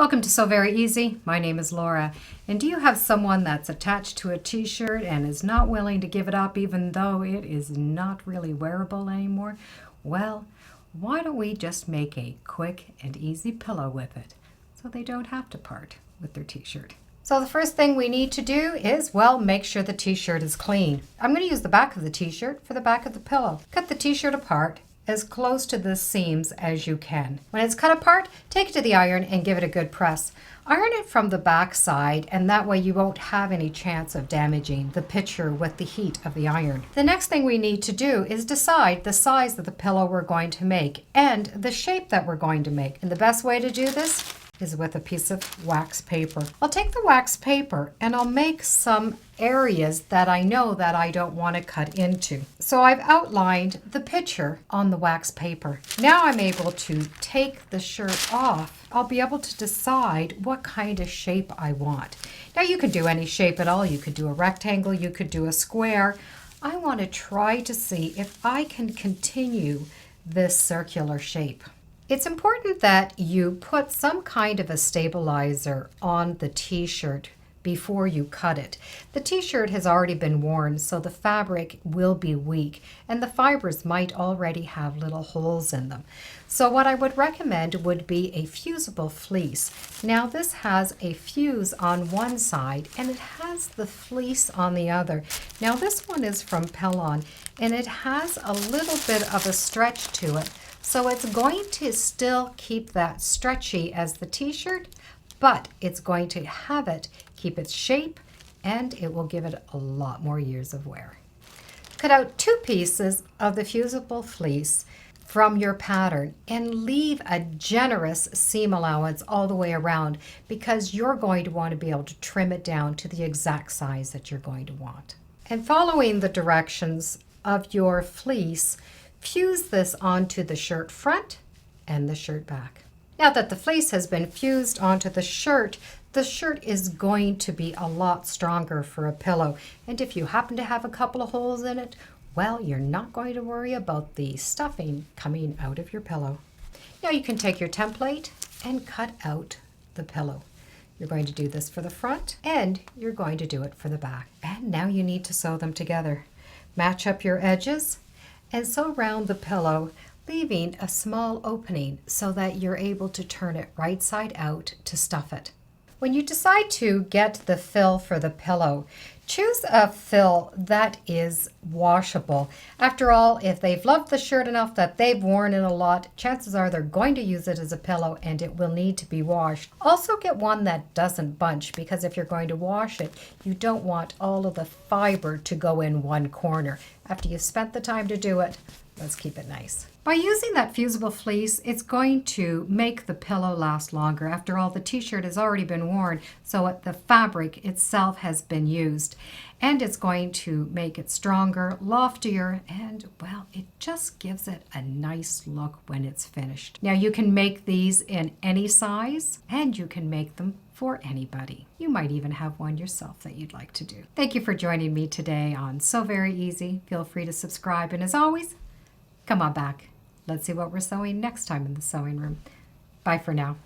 Welcome to Sew Very Easy. My name is Laura. And do you have someone that's attached to a t-shirt and is not willing to give it up even though it is not really wearable anymore? Well, why don't we just make a quick and easy pillow with it so they don't have to part with their t-shirt? So the first thing we need to do is, well, make sure the t-shirt is clean. I'm going to use the back of the t-shirt for the back of the pillow. Cut the t-shirt apart as close to the seams as you can. When it's cut apart, take it to the iron and give it a good press. Iron it from the back side, and that way you won't have any chance of damaging the picture with the heat of the iron. The next thing we need to do is decide the size of the pillow we're going to make and the shape that we're going to make. And the best way to do this is with a piece of wax paper. I'll take the wax paper and I'll make some areas that I know that I don't want to cut into. So I've outlined the picture on the wax paper. Now I'm able to take the shirt off. I'll be able to decide what kind of shape I want. Now you could do any shape at all. You could do a rectangle, you could do a square. I want to try to see if I can continue this circular shape. It's important that you put some kind of a stabilizer on the t-shirt before you cut it. The t-shirt has already been worn, so the fabric will be weak and the fibers might already have little holes in them. So what I would recommend would be a fusible fleece. Now this has a fuse on one side and it has the fleece on the other. Now this one is from Pellon and it has a little bit of a stretch to it. So it's going to still keep that stretchy as the t-shirt, but it's going to have it keep its shape and it will give it a lot more years of wear. Cut out 2 pieces of the fusible fleece from your pattern and leave a generous seam allowance all the way around because you're going to want to be able to trim it down to the exact size that you're going to want. And following the directions of your fleece, fuse this onto the shirt front and the shirt back. Now that the fleece has been fused onto the shirt is going to be a lot stronger for a pillow. And if you happen to have a couple of holes in it, well, you're not going to worry about the stuffing coming out of your pillow. Now you can take your template and cut out the pillow. You're going to do this for the front and you're going to do it for the back. And now you need to sew them together. Match up your edges and sew around the pillow, leaving a small opening so that you're able to turn it right side out to stuff it. When you decide to get the fill for the pillow, choose a fill that is washable. After all, if they've loved the shirt enough that they've worn it a lot, chances are they're going to use it as a pillow and it will need to be washed. Also get one that doesn't bunch because if you're going to wash it, you don't want all of the fiber to go in one corner. After you've spent the time to do it, let's keep it nice. By using that fusible fleece, it's going to make the pillow last longer. After all, the t-shirt has already been worn, so the fabric itself has been used. And it's going to make it stronger, loftier, and, well, it just gives it a nice look when it's finished. Now, you can make these in any size, and you can make them for anybody. You might even have one yourself that you'd like to do. Thank you for joining me today on Sew Very Easy. Feel free to subscribe, and as always, come on back. Let's see what we're sewing next time in the sewing room. Bye for now.